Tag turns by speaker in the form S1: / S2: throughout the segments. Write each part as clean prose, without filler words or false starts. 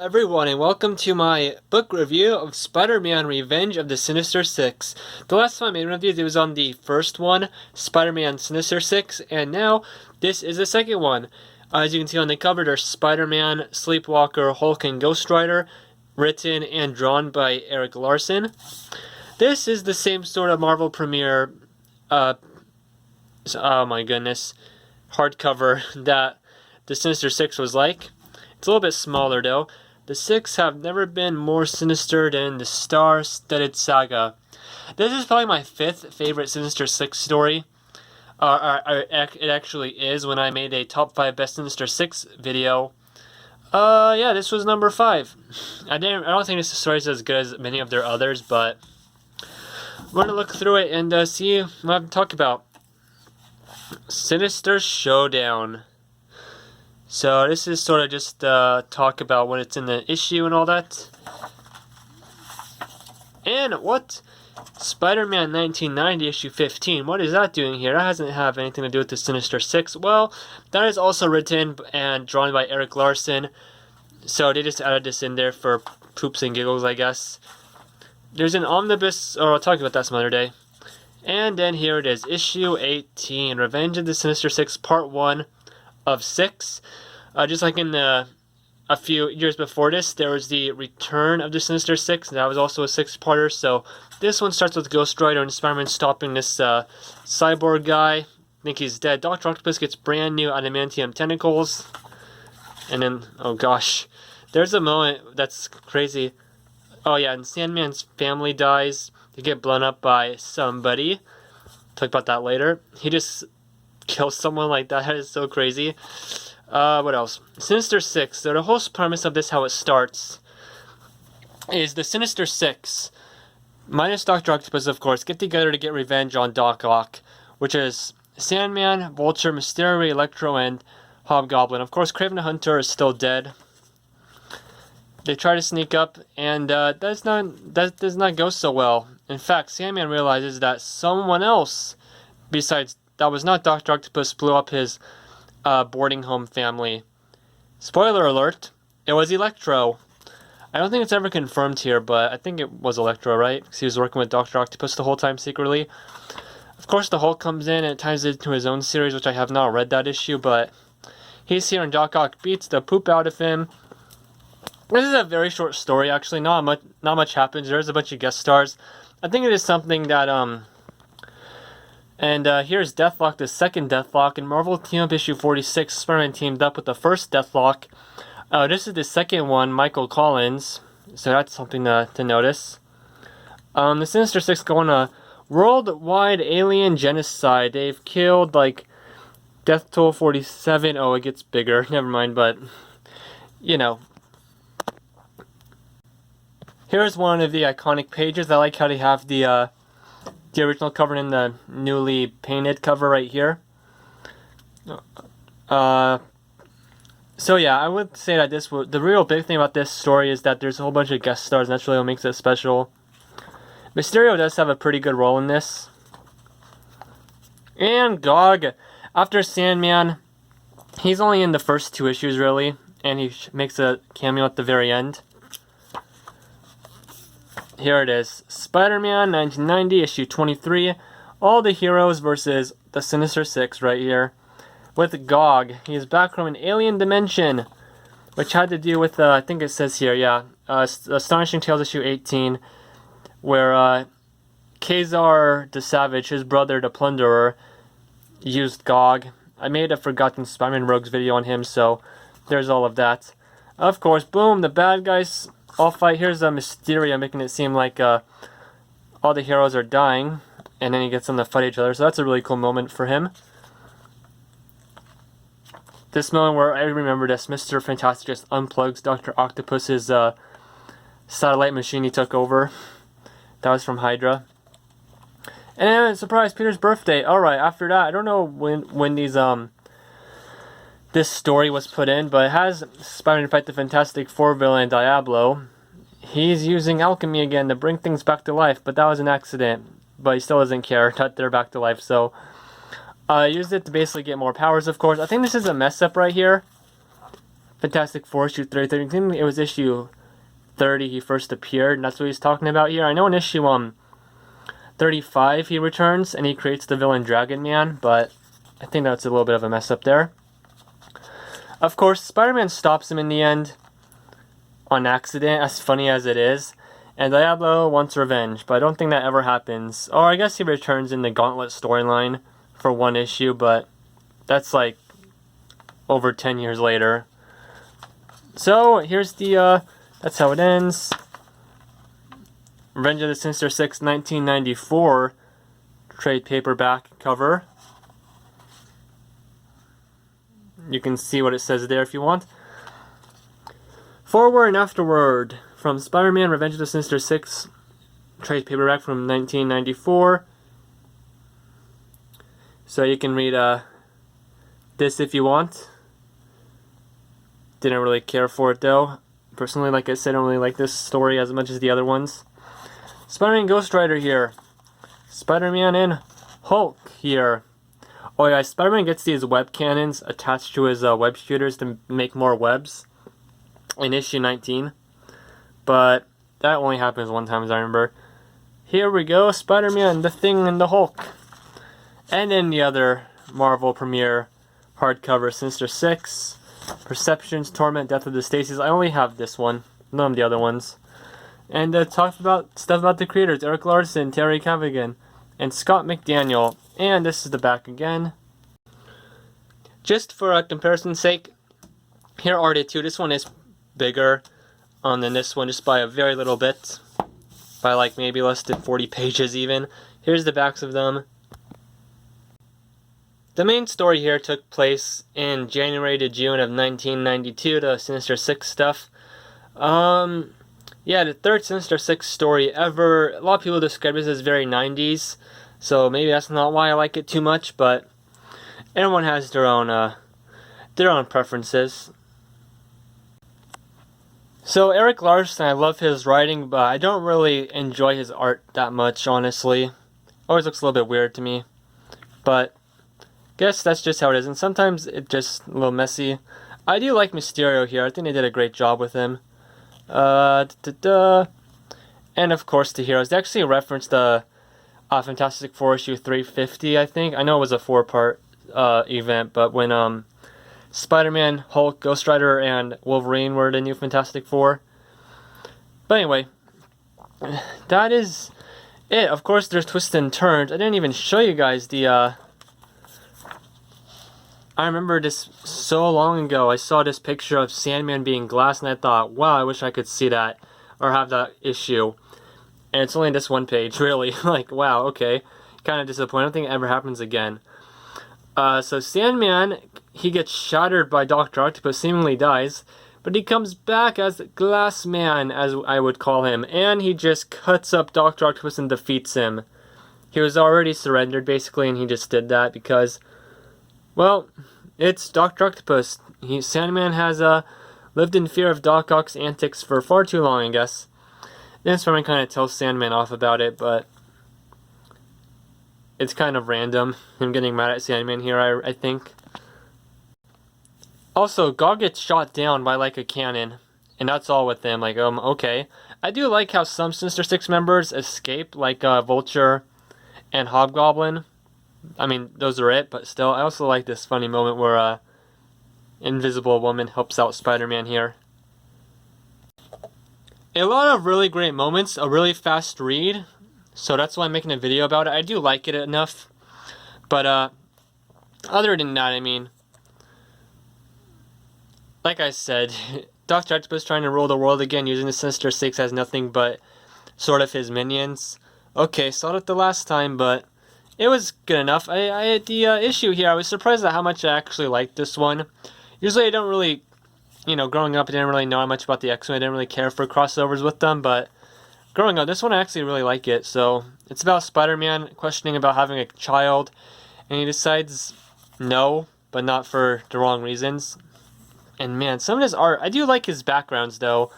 S1: everyone, and welcome to my book review of Spider-Man Revenge of the Sinister Six. The last time I made one of these, it was on the first one, Spider-Man Sinister Six, and now this is the second one. As you can see on the cover, there's Spider-Man, Sleepwalker, Hulk, and Ghost Rider, written and drawn by Erik Larsen. This is the same sort of Marvel Premiere, oh my goodness, hardcover that the Sinister Six was like. It's a little bit smaller though. The Six have never been more sinister than the Star-Studded Saga. This is probably my fifth favorite Sinister Six story. It actually is when I made a top 5 best Sinister Six video. Yeah, this was number 5. I don't think this story is as good as many of their others, but we're gonna look through it and see what I have to talk about. Sinister Showdown. So this is sort of just talk about when it's in the issue and all that. And what? Spider-Man 1990 issue 15. What is that doing here? That doesn't have anything to do with the Sinister Six. Well, that is also written and drawn by Erik Larsen. So they just added this in there for poops and giggles, I guess. There's an omnibus, or I'll talk about that some other day. And then here it is, issue 18, Revenge of the Sinister Six, part 1 of 6. Just like in a few years before this, there was the Return of the Sinister Six, and that was also a 6-parter. So this one starts with Ghost Rider and Spider-Man stopping this cyborg guy. I think he's dead. Dr. Octopus gets brand new adamantium tentacles. And then, oh gosh, there's a moment that's crazy. Oh yeah, and Sandman's family dies. They get blown up by somebody. Talk about that later. He just kills someone like that. That is so crazy. What else? Sinister Six. So the whole premise of this, how it starts, is the Sinister Six, minus Dr. Octopus, of course, get together to get revenge on Doc Ock, which is Sandman, Vulture, Mysterio, Electro, and Hobgoblin. Of course, Kraven the Hunter is still dead. They try to sneak up, and that does not go so well. In fact, Sandman realizes that someone else, besides, that was not Dr. Octopus, blew up his boarding home family. Spoiler alert, it was Electro. I don't think it's ever confirmed here, but I think it was Electro, right? Because he was working with Dr. Octopus the whole time secretly. Of course, the Hulk comes in and ties it to his own series, which I have not read that issue, but he's here and Doc Ock beats the poop out of him. This is a very short story, actually. Not much happens. There's a bunch of guest stars. I think it is something that, And here's Deathlock, the second Deathlock. In Marvel Team Up issue 46, Spider-Man teamed up with the first Deathlock. This is the second one, Michael Collins. So that's something to notice. The Sinister Six go on a worldwide alien genocide. They've killed, like, Death Toll 47. Oh, it gets bigger. Never mind, but, you know. Here's one of the iconic pages. I like how they have the original cover and the newly painted cover right here. So yeah, I would say that the real big thing about this story is that there's a whole bunch of guest stars, and that's really what makes it special. Mysterio does have a pretty good role in this. And Gog, after Sandman, he's only in the first 2 issues really, and he makes a cameo at the very end. Here it is, Spider-Man 1990, issue 23, all the heroes versus the Sinister Six right here, with Gog. He is back from an alien dimension, which had to do with, I think it says here, yeah, Astonishing Tales issue 18, where Kazar the Savage, his brother the Plunderer, used Gog. I made a Forgotten Spider-Man Rogues video on him, so there's all of that. Of course, boom, the bad guys all fight. Here's a Mysterio making it seem like all the heroes are dying, and then he gets them to fight each other, so that's a really cool moment for him. This moment where I remember this, Mr. Fantastic just unplugs Dr. Octopus's satellite machine he took over. That was from Hydra. And then, surprise, Peter's birthday. Alright, after that, I don't know when these this story was put in, but it has Spider-Man fight the Fantastic Four villain Diablo. He's using alchemy again to bring things back to life, but that was an accident. But he still doesn't care that they're back to life, so used it to basically get more powers, of course. I think this is a mess up right here. Fantastic Four issue 33. I think it was issue 30 he first appeared, and that's what he's talking about here. I know in issue 35 he returns and he creates the villain Dragon Man, but I think that's a little bit of a mess up there. Of course, Spider-Man stops him in the end on accident, as funny as it is, and Diablo wants revenge, but I don't think that ever happens. Or I guess he returns in the Gauntlet storyline for one issue, but that's like over 10 years later. So here's the that's how it ends. Revenge of the Sinister Six 1994 trade paperback cover. You can see what it says there if you want. Forward and afterward from Spider-Man Revenge of the Sinister Six trade paperback from 1994. So you can read this if you want. Didn't really care for it though. Personally, like I said, I don't really like this story as much as the other ones. Spider-Man Ghost Rider here. Spider-Man and Hulk here. Oh yeah, Spider-Man gets these web cannons attached to his web shooters to make more webs in issue 19. But that only happens one time, as I remember. Here we go, Spider-Man, the Thing, and the Hulk. And then the other Marvel premiere hardcover, Sinister Six, Perceptions, Torment, Death of the Stacys. I only have this one, none of the other ones. And talk about stuff about the creators, Eric Larson, Terry Cavigan, and Scott McDaniel. And this is the back again. Just for a comparison's sake, here are the two. This one is bigger than this one, just by a very little bit. By like maybe less than 40 pages even. Here's the backs of them. The main story here took place in January to June of 1992, the Sinister Six stuff. Yeah, the third Sinister Six story ever. A lot of people describe this as very 90s, so maybe that's not why I like it too much, but everyone has their own preferences. So Eric Larson, I love his writing, but I don't really enjoy his art that much, honestly. Always looks a little bit weird to me, but guess that's just how it is, and sometimes it's just a little messy. I do like Mysterio here. I think they did a great job with him. And of course the heroes. They actually referenced the Fantastic Four issue 350, I think. I know it was a 4-part event, but when Spider-Man, Hulk, Ghost Rider, and Wolverine were the new Fantastic Four. But anyway, that is it. Of course there's twists and turns. I didn't even show you guys the I remember this so long ago. I saw this picture of Sandman being glass, and I thought, wow, I wish I could see that, or have that issue. And it's only this one page, really. Like, wow, okay. Kind of disappointing. I don't think it ever happens again. So Sandman, he gets shattered by Dr. Octopus, seemingly dies, but he comes back as Glass Man, as I would call him, and he just cuts up Dr. Octopus and defeats him. He was already surrendered, basically, and he just did that because, well, it's Dr. Octopus. Sandman has lived in fear of Doc Ock's antics for far too long, I guess. Then Spider-Man kind of tells Sandman off about it, but it's kind of random, him getting mad at Sandman here, I think. Also, Gog gets shot down by, like, a cannon, and that's all with him. Like, okay. I do like how some Sinister Six members escape, like Vulture and Hobgoblin. I mean, those are it, but still, I also like this funny moment where Invisible Woman helps out Spider-Man here. A lot of really great moments, a really fast read, so that's why I'm making a video about it. I do like it enough, but other than that, I mean, like I said, Dr. Octopus trying to rule the world again using the Sinister Six as nothing but sort of his minions. Okay, saw it the last time, but it was good enough. I had the issue here. I was surprised at how much I actually liked this one. Usually I don't really, growing up I didn't really know much about the X-Men. I didn't really care for crossovers with them, but growing up, this one I actually really like it. So it's about Spider-Man questioning about having a child, and he decides no, but not for the wrong reasons. And man, some of his art, I do like his backgrounds though.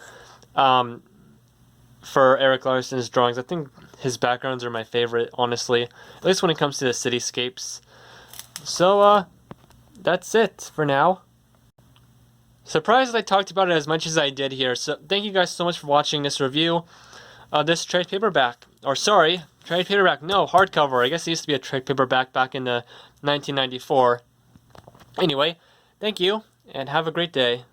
S1: For Eric Larson's drawings, I think his backgrounds are my favorite, honestly. At least when it comes to the cityscapes. So, that's it for now. Surprised that I talked about it as much as I did here. So thank you guys so much for watching this review of this trade paperback. Or sorry, trade paperback, no, hardcover. I guess it used to be a trade paperback back in the 1994. Anyway, thank you, and have a great day.